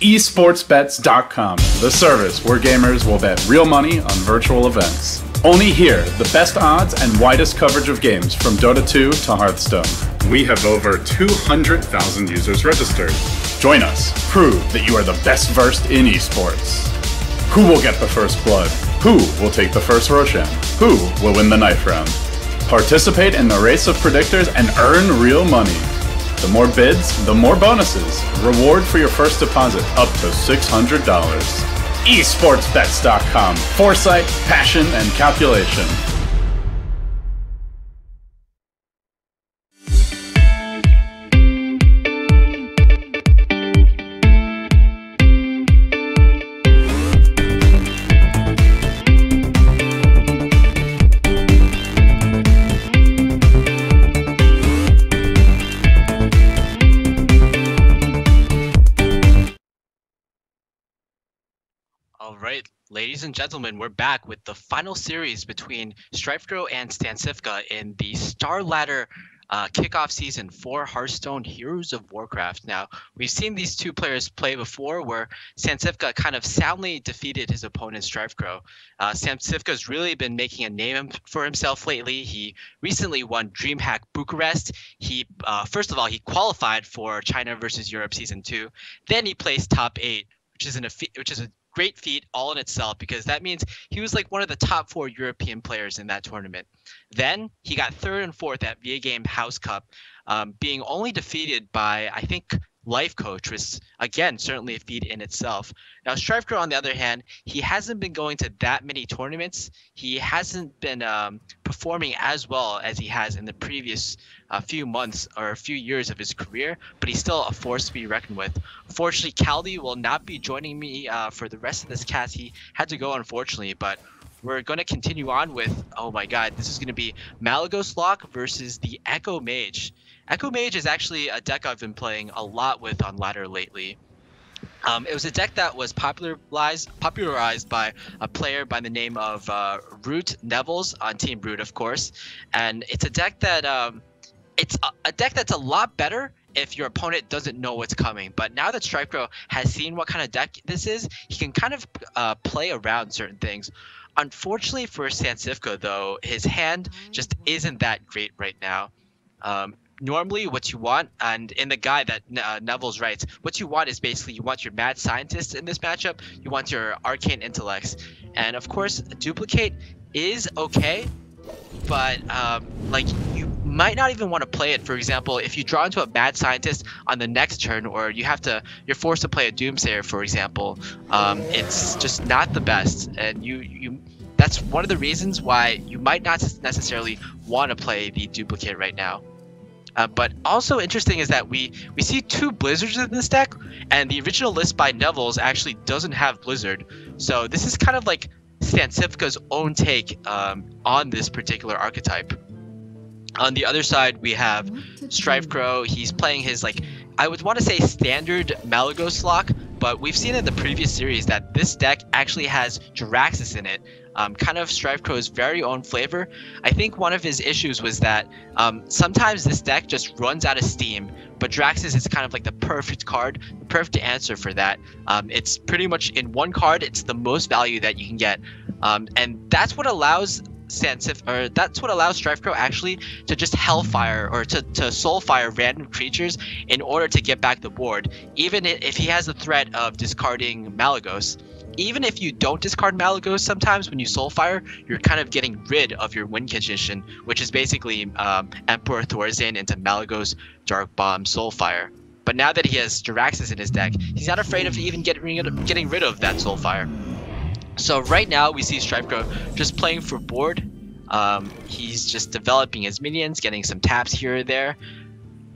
esportsbets.com, the service where gamers will bet real money on virtual events. Only here, the best odds and widest coverage of games from Dota 2 to Hearthstone. We have over 200,000 users registered. Join us. Prove that you are the best versed in esports. Who will get the first blood? Who will take the first Roshan? Who will win the knife round? Participate in the race of predictors and earn real money. The more bids, the more bonuses. Reward for your first deposit up to $600. esportsbets.com. Foresight, passion, and calculation. Alright, ladies and gentlemen, we're back with the final series between Strifecro and Stancifka in the StarLadder kickoff season for Hearthstone Heroes of Warcraft. Now, we've seen these two players play before where Stancifka kind of soundly defeated his opponent Strifecro. Stancifka's really been making a name for himself lately. He recently won DreamHack Bucharest. He first of all, he qualified for China versus Europe Season 2. Then he placed top 8, which is a great feat all in itself, because that means he was like one of the top 4 European players in that tournament. Then he got 3rd and 4th at VA Game House Cup, being only defeated by, I think, Life Coach, was again certainly a feat in itself. Now Strifecro, on the other hand, he hasn't been going to that many tournaments. He hasn't been performing as well as he has in the previous few months or a few years of his career, but he's still a force to be reckoned with. Unfortunately, Caldi will not be joining me for the rest of this cast. He had to go, unfortunately, but we're going to continue on with, oh my god, this is going to be Malagos Lock versus the Echo Mage. Echo Mage is actually a deck I've been playing a lot with on ladder lately. It was a deck that was popularized by a player by the name of Root Nevels on Team Root, of course, and it's a deck that it's a deck that's a lot better if your opponent doesn't know what's coming. But now that Strifecro has seen what kind of deck this is, he can kind of play around certain things. Unfortunately for Stancifka, though, his hand just isn't that great right now. Normally what you want, and in the guide that Nevels writes, what you want is basically you want your mad scientists in this matchup, you want your arcane intellects, and of course duplicate is okay, but like you might not even want to play it. For example, if you draw into a mad scientist on the next turn, or you're forced to play a doomsayer, for example, it's just not the best, and you that's one of the reasons why you might not necessarily want to play the duplicate right now. But also interesting is that we see 2 Blizzards in this deck, and the original list by Nevels actually doesn't have Blizzard. So this is kind of like Stancifka's own take on this particular archetype. On the other side, we have Strifecro. He's playing his, like, I would want to say standard Malagos Lock, but we've seen in the previous series that this deck actually has Jiraxis in it. Kind of Strifecro's very own flavor. I think one of his issues was that sometimes this deck just runs out of steam, but Jiraxis is kind of like the perfect card, the perfect answer for that. It's pretty much in one card, it's the most value that you can get, and that's what allows Strifecro actually to just Hellfire or to Soulfire random creatures in order to get back the board, even if he has the threat of discarding Malagos. Even if you don't discard Malagos, sometimes when you Soulfire, you're kind of getting rid of your win condition, which is basically Emperor Thorazane into Malagos, Dark Bomb, Soulfire. But now that he has Jiraxis in his deck, he's not afraid of even getting rid of that Soulfire. So right now we see Strifecro just playing for board. He's just developing his minions, getting some taps here or there.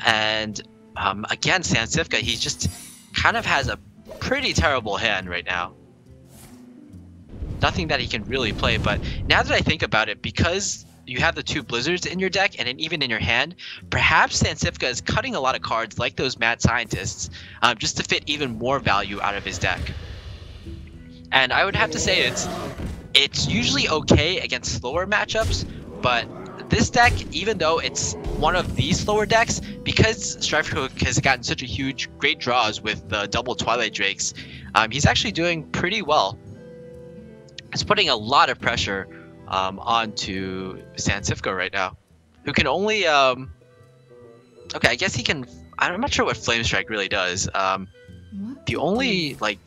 And again, Stancifka, he just kind of has a pretty terrible hand right now. Nothing that he can really play, but now that I think about it, because you have the 2 Blizzards in your deck and even in your hand, perhaps Stancifka is cutting a lot of cards like those Mad Scientists just to fit even more value out of his deck. And I would have to say it's usually okay against slower matchups, but this deck, even though it's one of these slower decks, because Strifecro has gotten such a great draws with the double Twilight Drakes, he's actually doing pretty well. It's putting a lot of pressure onto Stancifka right now, who can only okay, I guess he can. I'm not sure what Flame Strike really does. The only like,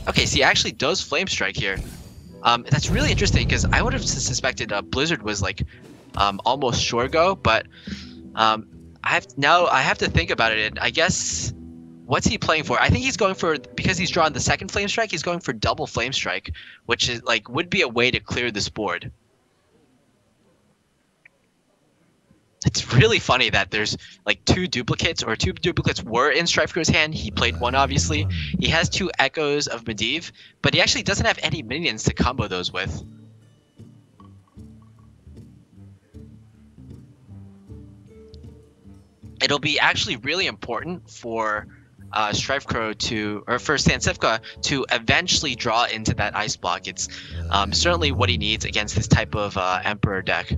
okay, so he actually does Flame Strike here. That's really interesting because I would have suspected Blizzard was like almost sure go, but I have to think about it. And I guess what's he playing for? I think he's going for, because he's drawn the second Flame Strike, he's going for double Flame Strike, which is like would be a way to clear this board. It's really funny that there's like two duplicates were in Strifecro's hand. He played one, obviously. He has 2 Echoes of Medivh, but he actually doesn't have any minions to combo those with. It'll be actually really important for Strifecro for Stancifka to eventually draw into that ice block. It's certainly what he needs against this type of Emperor deck.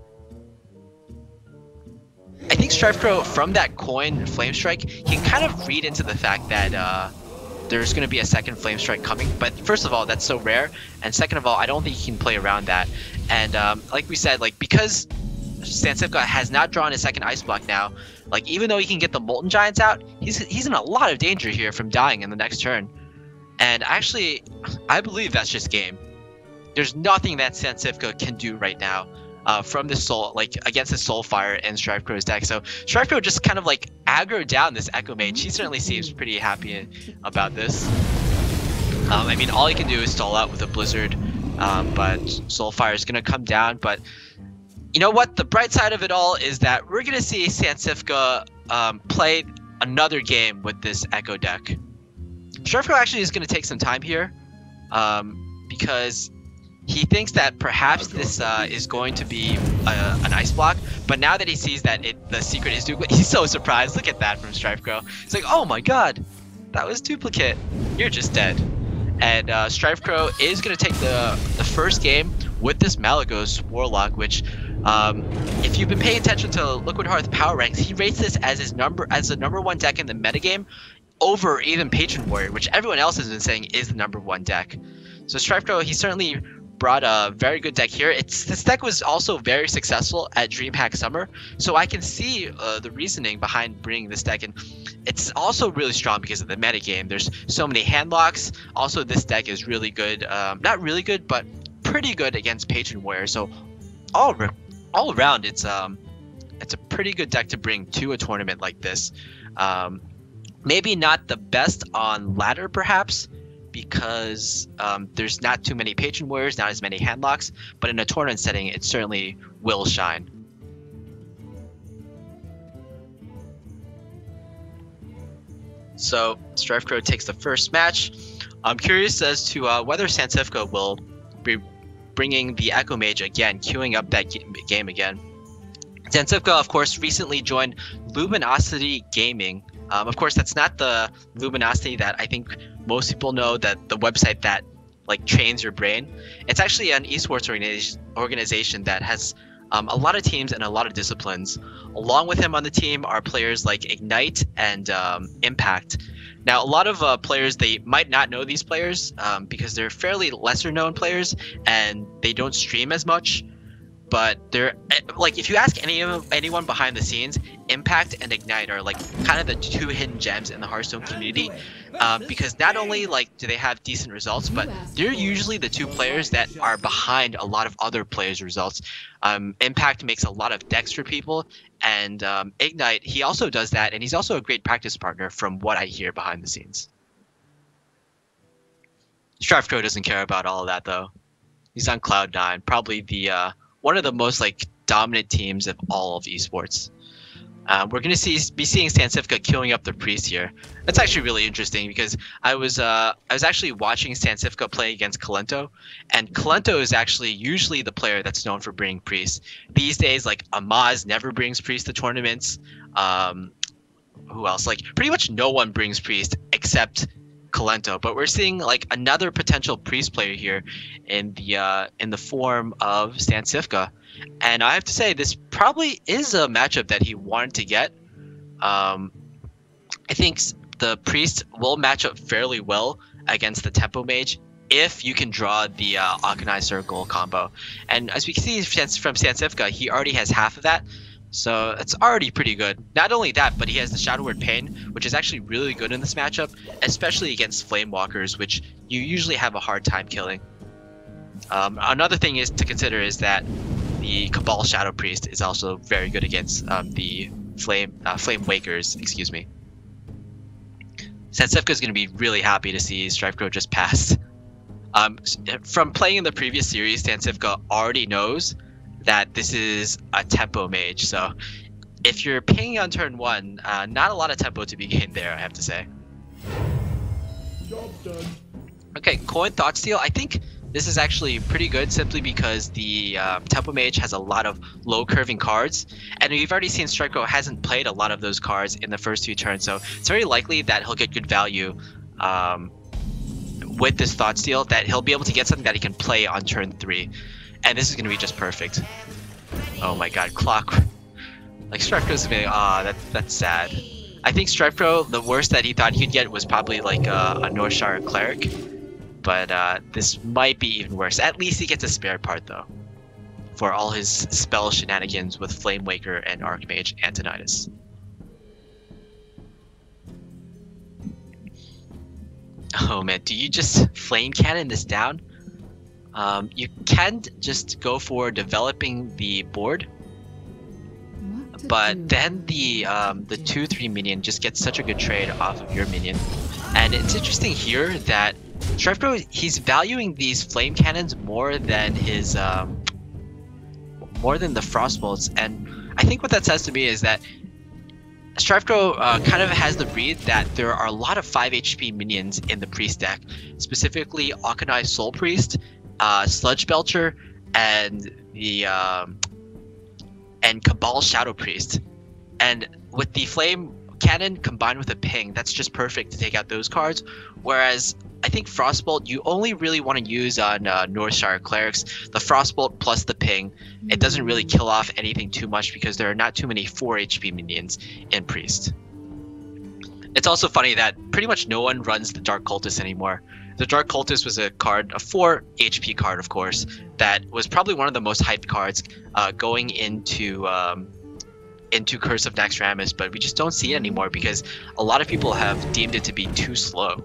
I think Strifecro, from that coin Flame Strike, he can kind of read into the fact that there's going to be a second Flame Strike coming. But first of all, that's so rare, and second of all, I don't think he can play around that. And like we said, like because Stancifka has not drawn a second ice block now, like even though he can get the Molten Giants out, he's in a lot of danger here from dying in the next turn. And actually, I believe that's just game. There's nothing that Stancifka can do right now. From the soul, like against the Soulfire and Strifecro's deck. So Strifecro just kind of like aggroed down this Echo Mage. He certainly seems pretty happy about this. I mean, all he can do is stall out with a Blizzard, but Soulfire is gonna come down. But you know what? The bright side of it all is that we're gonna see Stancifka play another game with this Echo deck. Strifecro actually is gonna take some time here, because he thinks that perhaps this is going to be an ice block, but now that he sees that the secret is duplicate, he's so surprised. Look at that from Strifecro. He's like, oh my god, that was duplicate. You're just dead. And Strifecro is going to take the first game with this Malagos Warlock, which if you've been paying attention to Liquid Hearth power ranks, he rates this as the number 1 deck in the metagame over even Patron Warrior, which everyone else has been saying is the #1 deck. So Strifecro, he certainly brought a very good deck here. This deck was also very successful at DreamHack Summer, so I can see the reasoning behind bringing this deck in. It's also really strong because of the metagame. There's so many handlocks. Also, this deck is really good. Not really good, but pretty good against Patron Warrior. So all around, it's a pretty good deck to bring to a tournament like this. Maybe not the best on ladder, perhaps, because there's not too many Patron Warriors, not as many handlocks, but in a tournament setting, it certainly will shine. So Strifecro takes the first match. I'm curious as to whether Stancifka will be bringing the Echo Mage again, queuing up that game again. Stancifka, of course, recently joined Luminosity Gaming. Of course, that's not the Luminosity that I think most people know, that the website that like trains your brain. It's actually an esports organization that has a lot of teams and a lot of disciplines. Along with him on the team are players like Ignite and Impact. Now, a lot of players, they might not know these players because they're fairly lesser known players and they don't stream as much. But they're like, if you ask anyone behind the scenes, Impact and Ignite are like kind of the 2 hidden gems in the Hearthstone community, because not only like do they have decent results, but they're usually the 2 players that are behind a lot of other players' results. Impact makes a lot of decks for people, and Ignite, he also does that, and he's also a great practice partner from what I hear behind the scenes. Strifecro doesn't care about all of that though. He's on Cloud9, probably the one of the most like dominant teams of all of esports. We're gonna be seeing Stancifka queuing up the priest here. That's actually really interesting because I was actually watching Stancifka play against Kalento, and Kalento is actually usually the player that's known for bringing priest. These days, like Amaz never brings priest to tournaments. Who else? Like pretty much no one brings priest except Kalento, but we're seeing like another potential priest player here in the form of Stancifka, and I have to say this probably is a matchup that he wanted to get. I think the priest will match up fairly well against the tempo mage if you can draw the Akanai circle combo, and as we can see from Stancifka, he already has half of that. So it's already pretty good. Not only that, but he has the Shadow Word Pain, which is actually really good in this matchup, especially against Flame Walkers, which you usually have a hard time killing. Another thing is to consider is that the Cabal Shadow Priest is also very good against the Flame Wakers. Excuse me. Stancifka is going to be really happy to see Strifecro just passed. From playing in the previous series, Stancifka already knows that this is a tempo mage, so if you're pinging on turn 1, not a lot of tempo to be gained there, I have to say. Job done. Okay, Coin Thoughtsteal, I think this is actually pretty good simply because the tempo mage has a lot of low curving cards, and we've already seen Strifecro hasn't played a lot of those cards in the first 2 turns, so it's very likely that he'll get good value with this Thoughtsteal, that he'll be able to get something that he can play on turn 3. And this is going to be just perfect. Oh my god, clock. Like, Strifecro's going to be, that's sad. I think Strifecro, the worst that he thought he'd get was probably like a Northshire Cleric. But this might be even worse. At least he gets a spare part though, for all his spell shenanigans with Flame Waker and Archmage Antonidas. Oh man, do you just Flame Cannon this down? You can just go for developing the board, but then the 2/3 minion just gets such a good trade off of your minion. And it's interesting here that Strifecro, he's valuing these flame cannons more than his more than the frostbolts, and I think what that says to me is that Strifecro kind of has the read that there are a lot of 5 HP minions in the priest deck, specifically Akanai Soul Priest, Sludge Belcher, and the and Cabal Shadow Priest. And with the Flame Cannon combined with a ping, that's just perfect to take out those cards. Whereas I think Frostbolt you only really want to use on Northshire Clerics. The Frostbolt plus the ping, it doesn't really kill off anything too much because there are not too many 4 HP minions in Priest. It's also funny that pretty much no one runs the Dark Cultist anymore. The Dark Cultist was a card, a 4 HP card, of course, that was probably one of the most hyped cards going into Curse of Naxxramas, but we just don't see it anymore because a lot of people have deemed it to be too slow.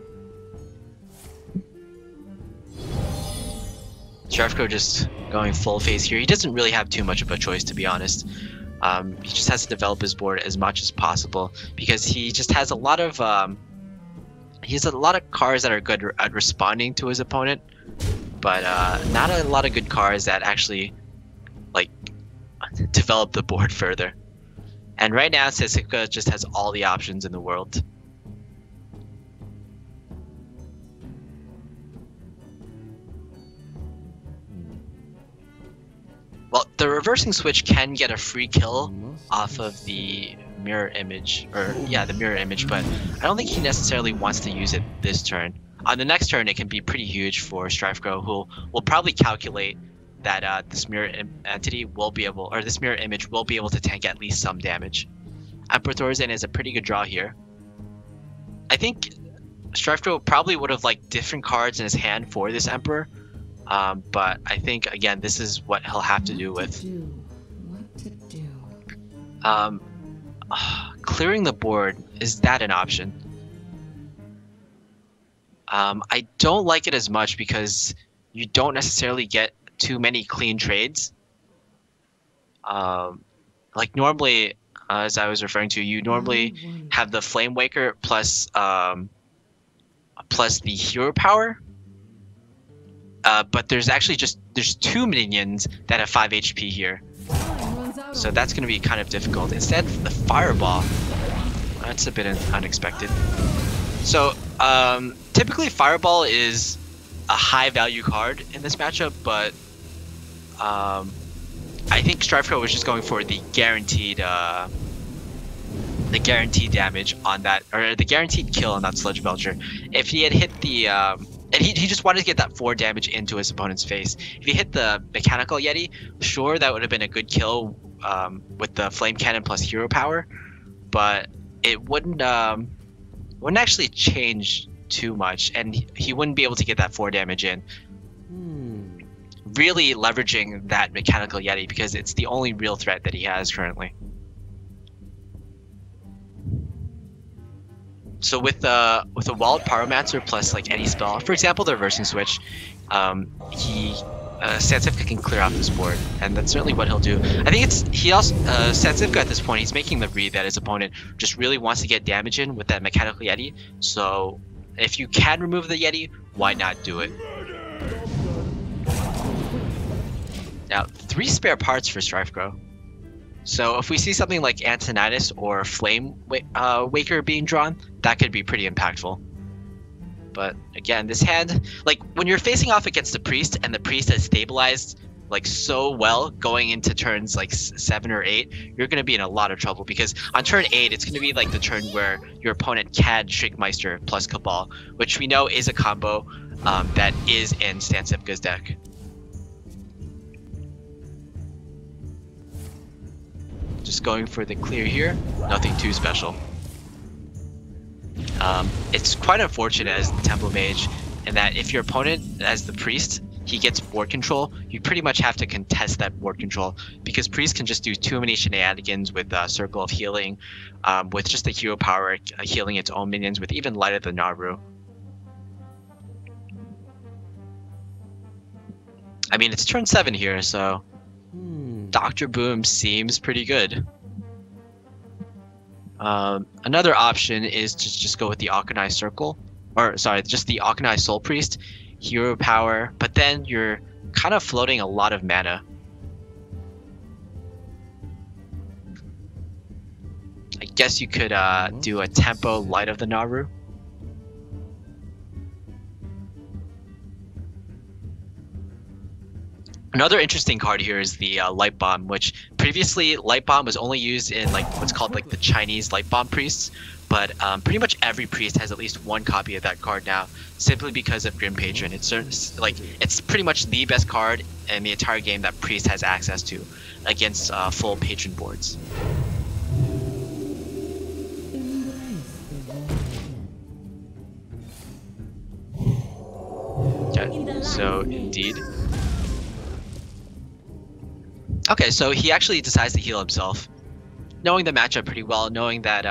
Strifecro just going full phase here. He doesn't really have too much of a choice, to be honest. He just has to develop his board as much as possible because he just has a lot of cards that are good at responding to his opponent, but not a lot of good cards that actually like develop the board further. And right now, Stancifka just has all the options in the world. Well, the reversing switch can get a free kill off of the mirror image, or yeah, the mirror image, but I don't think he necessarily wants to use it this turn. On the next turn, it can be pretty huge for Strifecro, who will probably calculate that this mirror entity will be able, or this mirror image will be able to tank at least some damage. Emperor Thorzen is a pretty good draw here. I think Strifecro probably would have liked different cards in his hand for this Emperor, but I think again this is what he'll have to do with. Clearing the board, is that an option? I don't like it as much because you don't necessarily get too many clean trades. Like normally, as I was referring to, you normally have the Flame Waker plus plus the hero power. But there's actually there's 2 minions that have 5 HP here. So that's going to be kind of difficult. Instead, the Fireball, that's a bit unexpected. So typically Fireball is a high value card in this matchup, but I think Strifecro was just going for the guaranteed the guaranteed damage on that, or the guaranteed kill on that Sludge Belcher. If he had hit the and he just wanted to get that 4 damage into his opponent's face. If he hit the Mechanical Yeti, sure, that would have been a good kill with the Flame Cannon plus Hero Power, but it wouldn't actually change too much, and he wouldn't be able to get that 4 damage in. Really leveraging that Mechanical Yeti because it's the only real threat that he has currently. So with a Wild Pyromancer plus like any spell, for example the Reversing Switch, Stancifka can clear out this board, and that's certainly what he'll do. I think Stancifka at this point, he's making the read that his opponent just really wants to get damage in with that Mechanical Yeti. So if you can remove the Yeti, why not do it? Now 3 spare parts for Strifecro. So if we see something like Antonidas or Flame Waker being drawn, that could be pretty impactful. But again, this hand, like when you're facing off against the Priest and the Priest has stabilized like so well going into turns like 7 or 8, you're going to be in a lot of trouble because on turn 8, it's going to be like the turn where your opponent can Shrinkmeister plus Cabal, which we know is a combo that is in Stancifka's deck. Just going for the clear here, nothing too special. It's quite unfortunate as the Tempo Mage in that if your opponent, as the Priest, he gets board control, you pretty much have to contest that board control because Priest can just do too many shenanigans with Circle of Healing, with just the Hero Power healing its own minions with even Light of the Naru. I mean, it's turn 7 here, so Dr. Boom seems pretty good. Another option is to just go with the Akanai Circle, or sorry, just the Akanai Soul Priest, Hero Power, but then you're kind of floating a lot of mana. I guess you could do a Tempo Light of the Naru. Another interesting card here is the Light Bomb, which previously Light Bomb was only used in like what's called like the Chinese Light Bomb priests, but pretty much every priest has at least 1 copy of that card now, simply because of Grim Patron. It's pretty much the best card in the entire game that priest has access to against full patron boards. Okay, so indeed. Okay, so he actually decides to heal himself, knowing the matchup pretty well, knowing that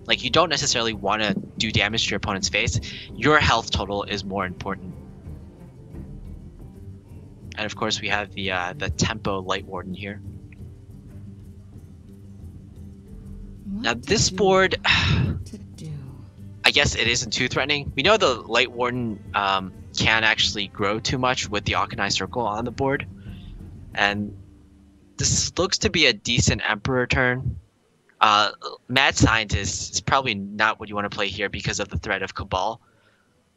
like you don't necessarily want to do damage to your opponent's face. Your health total is more important. And of course we have the Tempo Light Warden here. Now this board, I guess it isn't too threatening. We know the Light Warden can actually grow too much with the Akanai Circle on the board, and this looks to be a decent Emperor turn. Mad Scientist is probably not what you want to play here because of the threat of Cabal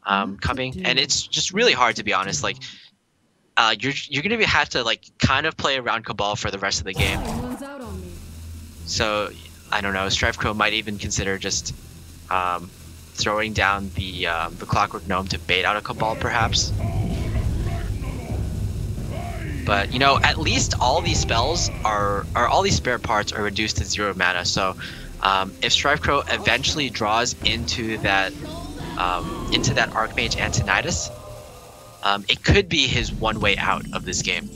coming, and it's just really hard, to be honest. Like you're gonna have to like kind of play around Cabal for the rest of the game. So I don't know, Strifecro might even consider just throwing down the Clockwork Gnome to bait out a Cabal, perhaps. But you know, at least all these spells all these spare parts are reduced to 0 mana. So if Strifecro eventually draws into that Archmage Antonidas, it could be his one way out of this game.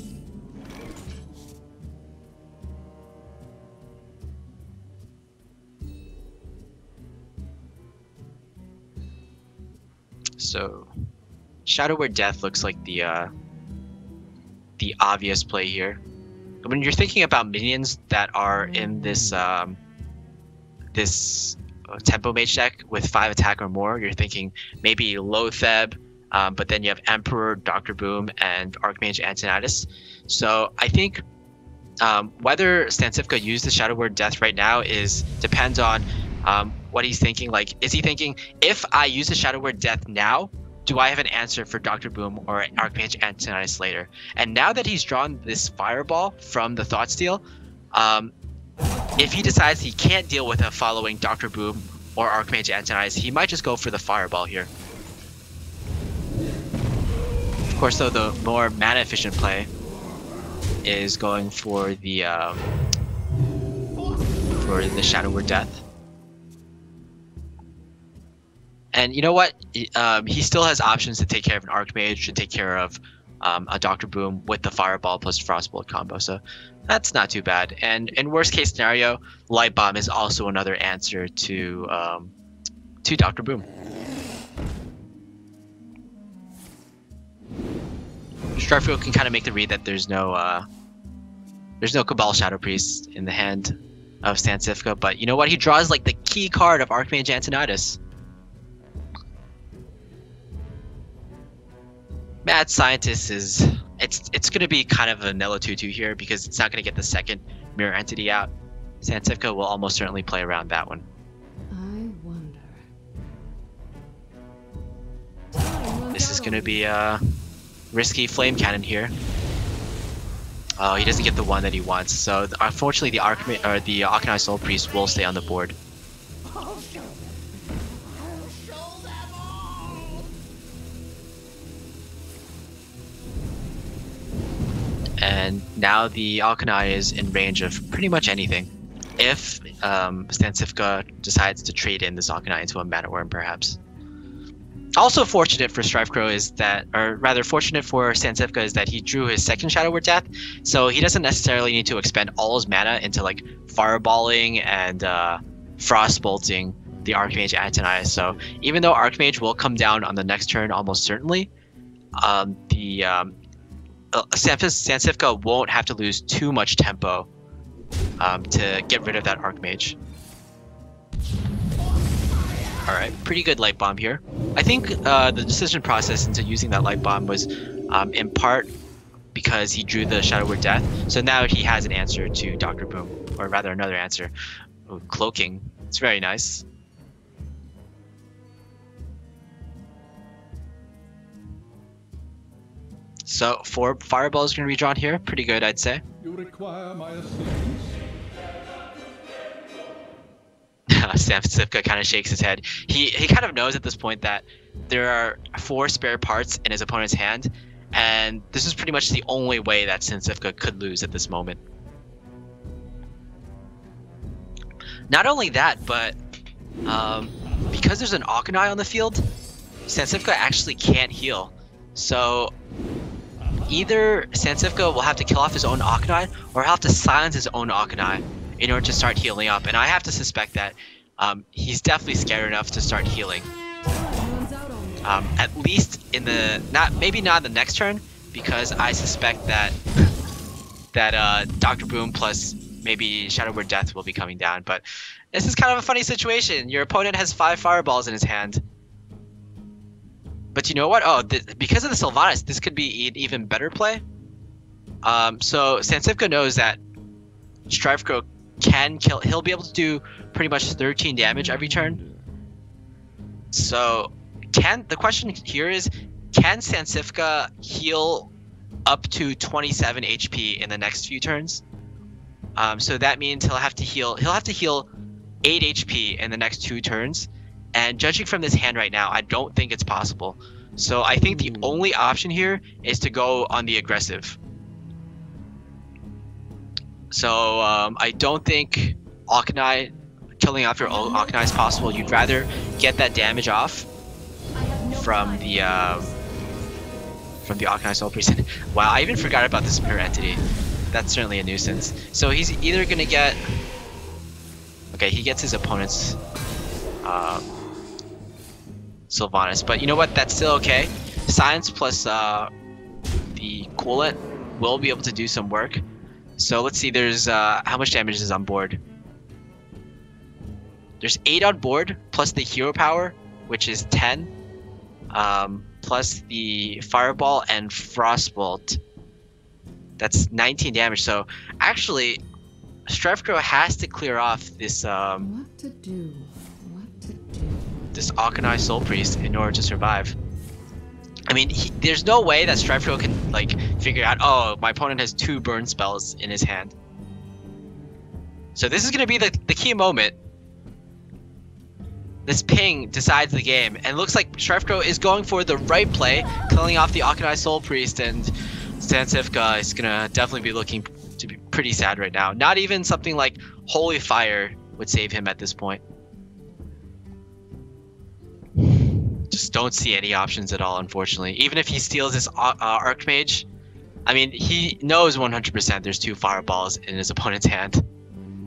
So Shadow Word Death looks like the obvious play here. When you're thinking about minions that are in this Tempo Mage deck with 5 attack or more, you're thinking maybe Lotheb, but then you have Emperor, Dr. Boom, and Archmage Antonidas. So I think whether Stancifka used the Shadow Word Death right now depends on what he's thinking. Like, is he thinking, if I use the Shadow Word Death now, do I have an answer for Dr. Boom or Archmage Antonidas later? And now that he's drawn this Fireball from the Thoughtsteel, if he decides he can't deal with a following Dr. Boom or Archmage Antonize, he might just go for the Fireball here. Of course, though, the more mana efficient play is going for the Shadow Word Death. And you know what? He still has options to take care of an Archmage, to take care of a Dr. Boom with the Fireball plus Frostbolt combo. So that's not too bad. And in worst case scenario, Light Bomb is also another answer to Dr. Boom. Strifecro can kind of make the read that there's no Cabal Shadow Priest in the hand of Stancifka, but you know what? He draws like the key card of Archmage Antonidas. Mad Scientist is it's gonna be kind of a Nello 2-2 here because it's not gonna get the second mirror entity out. Stancifka will almost certainly play around that one. I wonder. This is gonna be a risky flame cannon here. Oh, he doesn't get the one that he wants, so unfortunately the Arcanized Soul Priest will stay on the board. And now the Alkanai is in range of pretty much anything. If Stancifka decides to trade in this Alkanai into a Mana Worm, perhaps. Also fortunate for Strifecro is that, or rather fortunate for Stancifka is that he drew his second Shadow Word Death, so he doesn't necessarily need to expend all his mana into like Fireballing and Frostbolting the Archmage Antonize. So even though Archmage will come down on the next turn almost certainly, Stancifka won't have to lose too much tempo to get rid of that Archmage. Alright, pretty good Light Bomb here. I think the decision process into using that Light Bomb was in part because he drew the Shadow Word Death. So now he has an answer to Dr. Boom, or rather another answer. Ooh, Cloaking. It's very nice. So 4 Fireballs are going to be drawn here. Pretty good, I'd say. You require my assistance? Stancifka kind of shakes his head. He kind of knows at this point that there are 4 spare parts in his opponent's hand, and this is pretty much the only way that Stancifka could lose at this moment. Not only that, but because there's an Alkanai on the field, Stancifka actually can't heal. So either Stancifka will have to kill off his own Alkanai, or he'll have to silence his own Alkanai in order to start healing up. And I have to suspect that he's definitely scared enough to start healing. At least in the maybe not the next turn, because I suspect that Dr. Boom plus maybe Shadow Word Death will be coming down. But this is kind of a funny situation. Your opponent has 5 Fireballs in his hand. But you know what? Oh, because of the Sylvanas, this could be an even better play. So Stancifka knows that Strifecro can kill. He'll be able to do pretty much 13 damage every turn. So the question here is, can Stancifka heal up to 27 HP in the next few turns? So that means he'll have to heal 8 HP in the next 2 turns. And judging from this hand right now, I don't think it's possible. So I think the only option here is to go on the aggressive. So I don't think Alkanai, killing off your own Alkanai is possible. You'd rather get that damage off from the Alkanai Soul Priest. Wow, I even forgot about this mirror entity. That's certainly a nuisance. So he's either gonna get, okay, he gets his opponent's Sylvanas, but you know what? That's still okay. Science plus the Coolant will be able to do some work. So let's see. There's how much damage is on board? There's 8 on board plus the hero power, which is 10, plus the Fireball and Frostbolt. That's 19 damage. So actually, Strifecro has to clear off this this Alkanai Soul Priest in order to survive. I mean, there's no way that Strifecro can like figure out, oh, my opponent has 2 burn spells in his hand. So this is going to be the key moment. This ping decides the game, and it looks like Strifecro is going for the right play, killing off the Akanai Soul Priest, and Stancifka is going to definitely be looking to be pretty sad right now. Not even something like Holy Fire would save him at this point. Just don't see any options at all, unfortunately. Even if he steals this Archmage, I mean, he knows 100% there's 2 fireballs in his opponent's hand.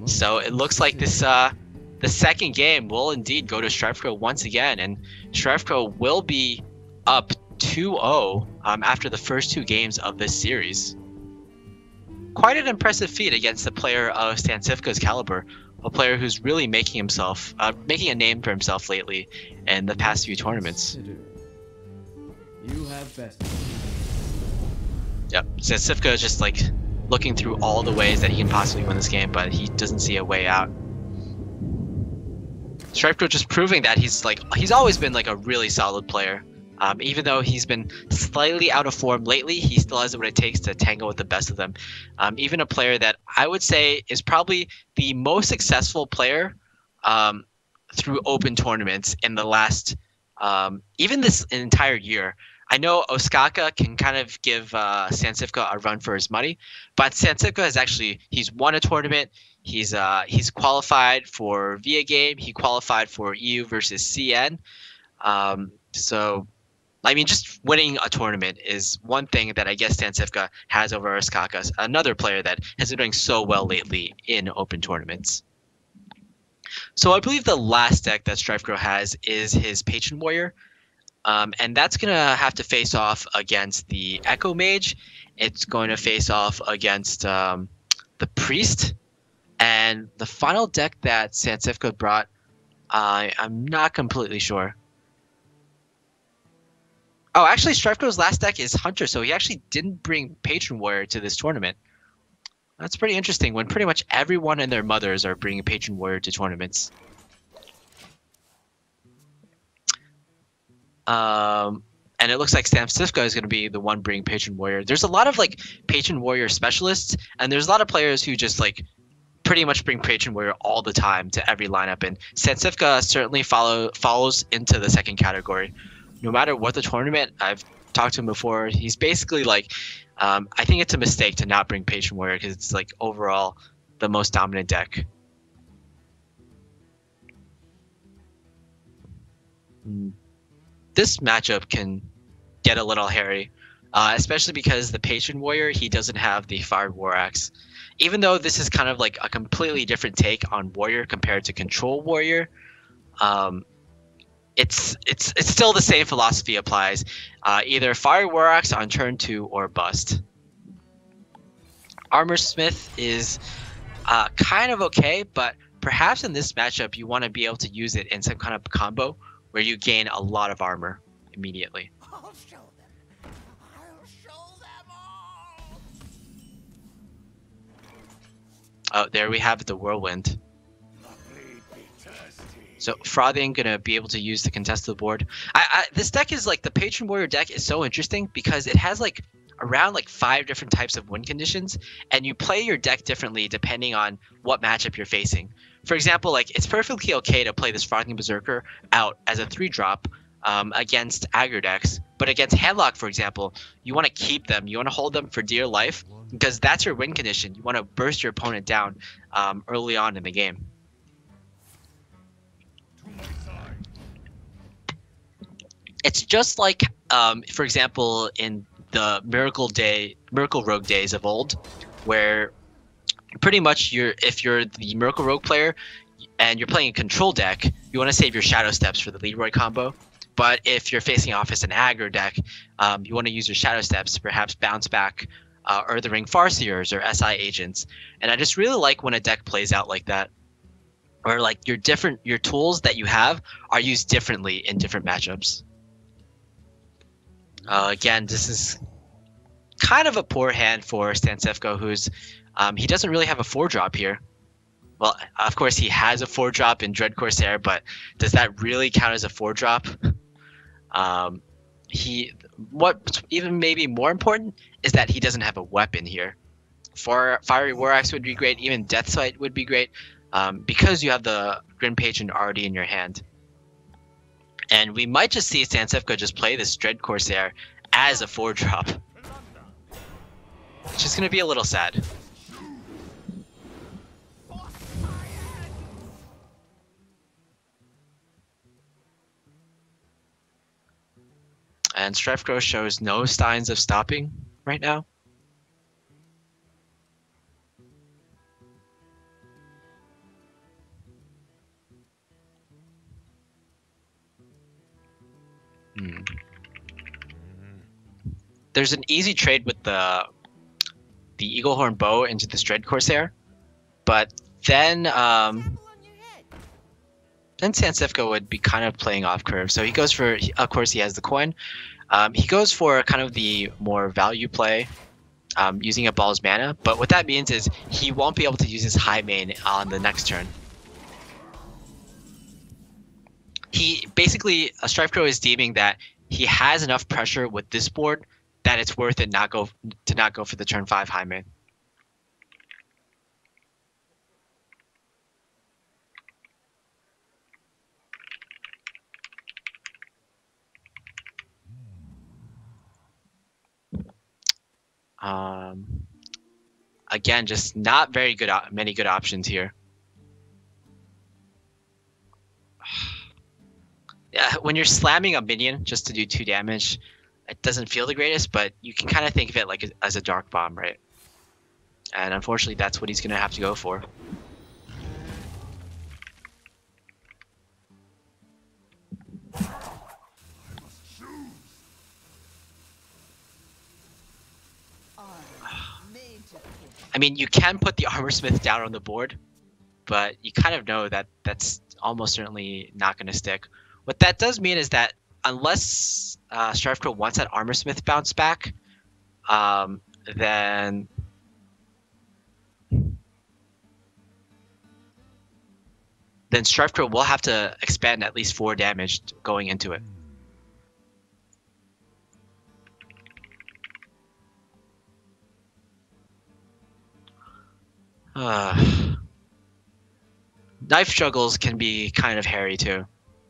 So it looks like this the second game will indeed go to Strifecro once again, and Strifecro will be up 2-0 after the first 2 games of this series. Quite an impressive feat against a player of Stancifka's caliber, a player who's really making himself, making a name for himself lately in the past few tournaments. You have best. Yep, Stancifka is just like looking through all the ways that he can possibly win this game, but he doesn't see a way out. Strifecro just proving that he's always been like a really solid player. Even though he's been slightly out of form lately, he still has what it takes to tango with the best of them. Even a player that I would say is probably the most successful player through open tournaments in the last, even this entire year. I know Osaka can kind of give Stancifka a run for his money, but Stancifka he's won a tournament. He's qualified for VIA game. He qualified for EU versus CN. So, I mean, just winning a tournament is one thing that I guess Stancifka has over Osaka, another player that has been doing so well lately in open tournaments. So I believe the last deck that Strifecro has is his Patron Warrior. And that's going to have to face off against the Echo Mage. It's going to face off against the Priest. And the final deck that Stancifka brought, I'm not completely sure. Oh, actually, Strifecro's last deck is Hunter, so he actually didn't bring Patron Warrior to this tournament. That's pretty interesting when pretty much everyone and their mothers are bringing Patron Warrior to tournaments. And it looks like Stancifka is going to be the one bringing Patron Warrior. There's a lot of like Patron Warrior specialists, and there's a lot of players who just like pretty much bring Patron Warrior all the time to every lineup, and Stancifka certainly follows into the second category. No matter what the tournament, I've talked to him before, he's basically like, I think it's a mistake to not bring Patron Warrior because it's like overall the most dominant deck. This matchup can get a little hairy, especially because the Patron Warrior, he doesn't have the Fired War Axe. Even though this is kind of like a completely different take on Warrior compared to Control Warrior, it's still the same philosophy applies. Either Fire War Axe on turn 2 or bust. Armor Smith is kind of okay, but perhaps in this matchup you want to be able to use it in some kind of combo where you gain a lot of armor immediately. I'll show them. I'll show them all. Oh, there we have the Whirlwind. So Frothing gonna be able to use the contested board. This deck is like, the Patron Warrior deck is so interesting because it has like around like 5 different types of win conditions, and you play your deck differently depending on what matchup you're facing. For example, like it's perfectly okay to play this Frothing Berserker out as a 3-drop against aggro decks, but against Headlock, for example, you want to keep them. You want to hold them for dear life because that's your win condition. You want to burst your opponent down early on in the game. It's just like, for example, in the Miracle Rogue days of old, where pretty much if you're the Miracle Rogue player and you're playing a control deck, you want to save your Shadow Steps for the Leroy combo. But if you're facing off as an aggro deck, you want to use your Shadow Steps to perhaps bounce back Earth Ring Farseers or SI Agents. And I just really like when a deck plays out like that, where like your tools that you have are used differently in different matchups. Again, this is kind of a poor hand for Stancifka, who's he doesn't really have a 4-drop here. Well, of course he has a 4-drop in Dread Corsair, but does that really count as a 4-drop? What's even maybe more important is that he doesn't have a weapon here. For Fiery War Axe would be great. Even Death Sight would be great, because you have the Grim Patron already in your hand. And we might just see Stancifka just play this Dread Corsair as a 4-drop. It's just gonna be a little sad. And Strifecro shows no signs of stopping right now. There's an easy trade with the Eaglehorn Bow into the Dread Corsair, but then Stancifka would be kind of playing off curve. So he goes for, of course, he has the coin. He goes for kind of the more value play, using a Ball's Mana. But what that means is he won't be able to use his high main on the next turn. He basically, Strifecro is deeming that he has enough pressure with this board that it's worth it to not go for the turn 5 high main. Again, just not very good, many good options here. Yeah, when you're slamming a minion just to do 2 damage, it doesn't feel the greatest, but you can kind of think of it like as a Dark Bomb, right? And unfortunately, that's what he's going to have to go for. I mean, you can put the Armorsmith down on the board, but you kind of know that that's almost certainly not going to stick. What that does mean is that unless Strifecro wants that Armorsmith bounce back, then Strifecro will have to expend at least 4 damage going into it. Knife juggles can be kind of hairy too,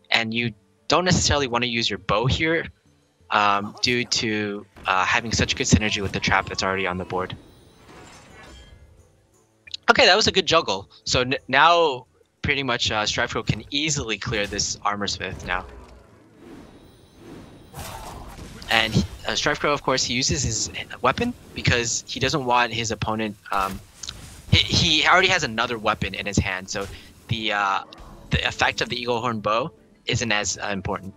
and you don't necessarily want to use your bow here due to having such good synergy with the trap that's already on the board. Okay, that was a good juggle. So now pretty much Strifecro can easily clear this Armorsmith now. And Strifecro, of course, he uses his weapon because he doesn't want his opponent... He already has another weapon in his hand, so the effect of the Eaglehorn Bow isn't as important.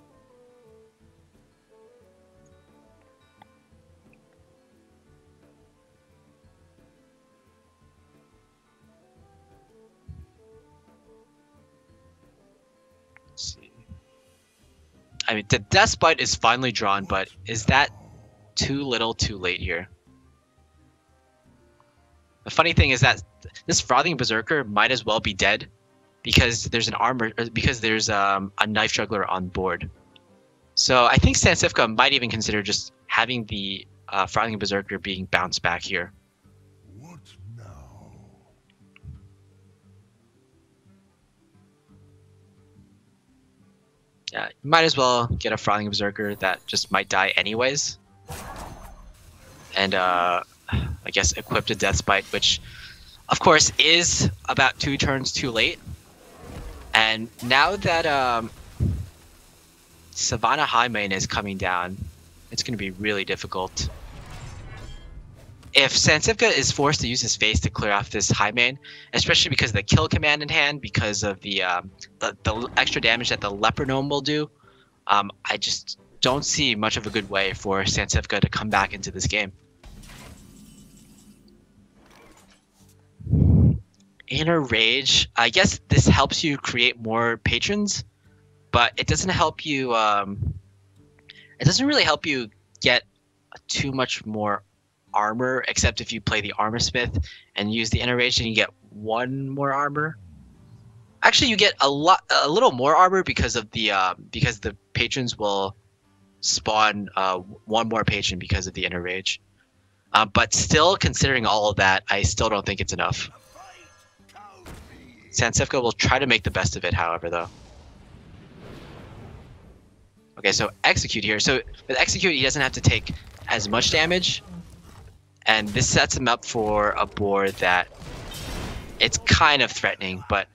Let's see. I mean, the Death Bite is finally drawn, but is that too little too late here? The funny thing is that this Frothing Berserker might as well be dead because there's a Knife Juggler on board. So I think Stancifka might even consider just having the Frothing Berserker being bounced back here. What now? Yeah, you might as well get a Frothing Berserker that just might die anyways. And I guess equip a Death Bite, which of course is about 2 turns too late. And now that Savannah High Main is coming down, it's going to be really difficult. If Stancifka is forced to use his face to clear off this High Main, especially because of the kill command in hand, because of the extra damage that the Leper Gnome will do, I just don't see much of a good way for Stancifka to come back into this game. Inner Rage, I guess this helps you create more patrons, but it doesn't help you. It doesn't really help you get too much more armor, except if you play the Armorsmith and use the Inner Rage, and you get 1 more armor. Actually, you get a little more armor because of the patrons will spawn 1 more patron because of the Inner Rage. But still, considering all of that, I still don't think it's enough. Stancifka will try to make the best of it, however, though. Okay, so execute here. So with execute, he doesn't have to take as much damage, and this sets him up for a board that it's kind of threatening. But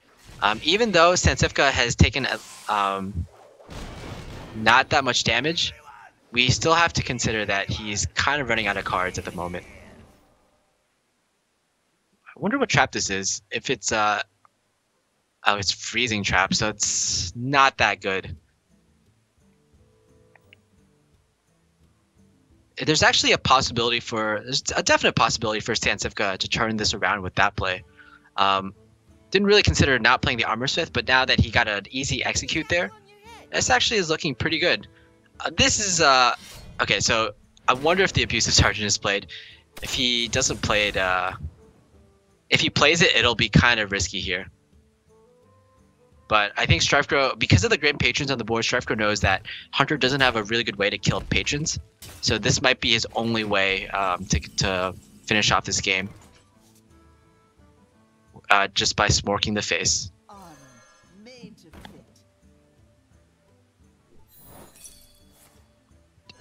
even though Stancifka has taken not that much damage, we still have to consider that he's kind of running out of cards at the moment. I wonder what trap this is. If it's oh, it's freezing trap, so it's not that good. There's actually a possibility there's a definite possibility for Stancifka to turn this around with that play. Didn't really consider not playing the Armor Smith, but now that he got an easy execute there, this actually is looking pretty good. This is okay. So I wonder if the Abusive Sergeant is played. If he doesn't play it, if he plays it, it'll be kind of risky here. But I think Strifecro, because of the Grim Patrons on the board, Strifecro knows that Hunter doesn't have a really good way to kill Patrons. So this might be his only way to finish off this game. Just by smorking the face.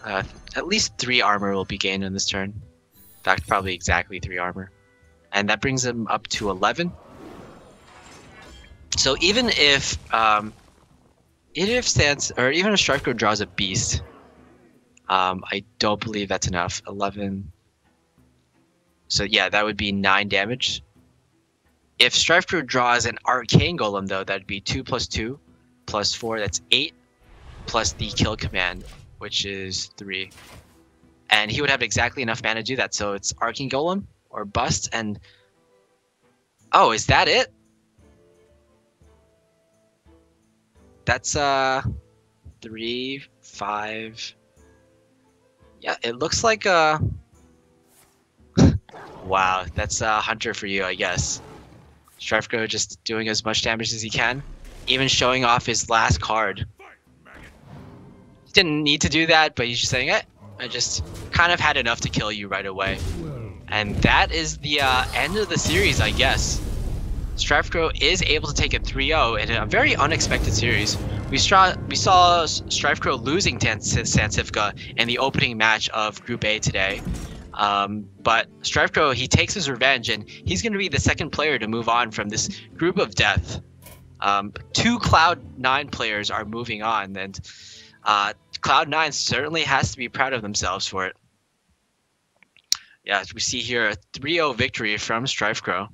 At least 3 armor will be gained on this turn. In fact, probably exactly 3 armor. And that brings him up to 11. So even if Strifecro draws a beast, I don't believe that's enough. 11. So yeah, that would be 9 damage. If Strifecro draws an Arcane Golem, though, that'd be 2 + 2 + 4. That's 8, plus the kill command, which is 3. And he would have exactly enough mana to do that. So it's Arcane Golem or bust. And oh, is that it? That's 3, 5. Yeah, it looks like wow, that's Hunter for you, I guess. Strifecro just doing as much damage as he can, even showing off his last card. He didn't need to do that, but he's just saying, I just kind of had enough to kill you right away. And that is the end of the series, I guess. Strifecro is able to take a 3-0 in a very unexpected series. We saw Strifecro losing to Stancifka in the opening match of Group A today. But Strifecro, he takes his revenge, and he's going to be the second player to move on from this group of death. 2 Cloud9 players are moving on, and Cloud9 certainly has to be proud of themselves for it. Yeah, we see here a 3-0 victory from Strifecro.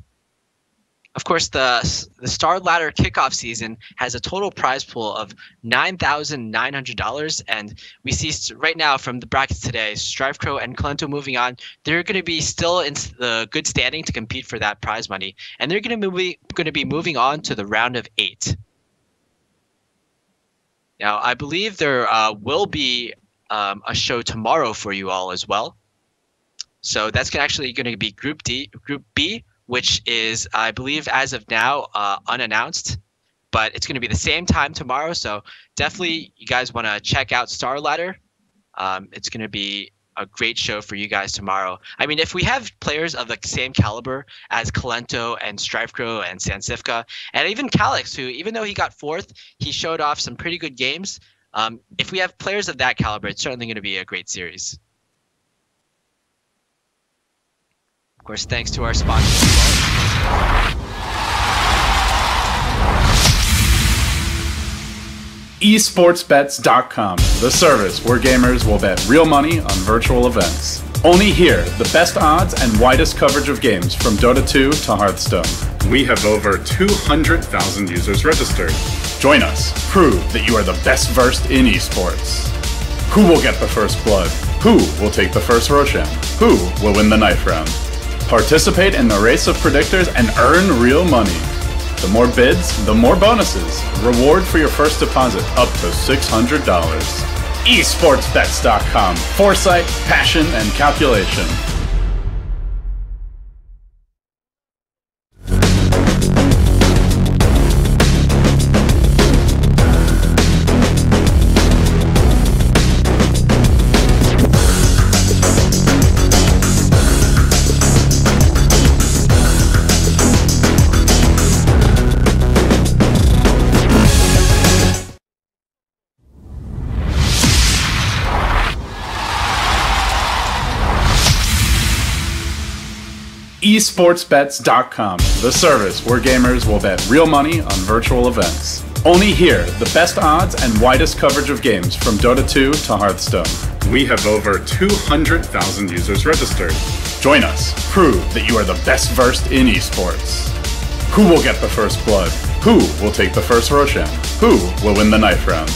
Of course, the StarLadder kickoff season has a total prize pool of $9,900, and we see right now from the brackets today, Strifecro and Kalento moving on. They're going to be still in the good standing to compete for that prize money, and they're going to be moving on to the round of 8. Now, I believe there will be a show tomorrow for you all as well. So that's actually going to be Group B, which is, I believe, as of now, unannounced. But it's going to be the same time tomorrow, so definitely you guys want to check out StarLadder. It's going to be a great show for you guys tomorrow. I mean, if we have players of the same caliber as Kalento and Strifecro and Stancifka, and even Calix, who, even though he got 4th, he showed off some pretty good games. If we have players of that caliber, it's certainly going to be a great series. Of course, thanks to our sponsors as well. esportsbets.com, the service where gamers will bet real money on virtual events. Only here, the best odds and widest coverage of games from Dota 2 to Hearthstone. We have over 200,000 users registered. Join us. Prove that you are the best versed in esports. Who will get the first blood? Who will take the first Roshan? Who will win the knife round? Participate in the race of predictors and earn real money. The more bids, the more bonuses. Reward for your first deposit up to $600. esportsbets.com. Foresight, passion, and calculation. esportsbets.com, the service where gamers will bet real money on virtual events. Only here, the best odds and widest coverage of games from Dota 2 to Hearthstone. We have over 200,000 users registered. Join us. Prove that you are the best versed in esports. Who will get the first blood? Who will take the first Roshan? Who will win the knife round?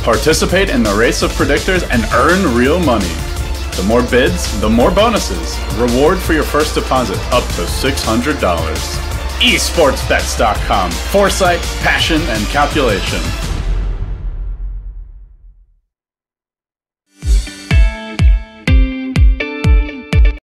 Participate in the race of predictors and earn real money. The more bids, the more bonuses. Reward for your first deposit up to $600. esportsbets.com. Foresight, passion, and calculation.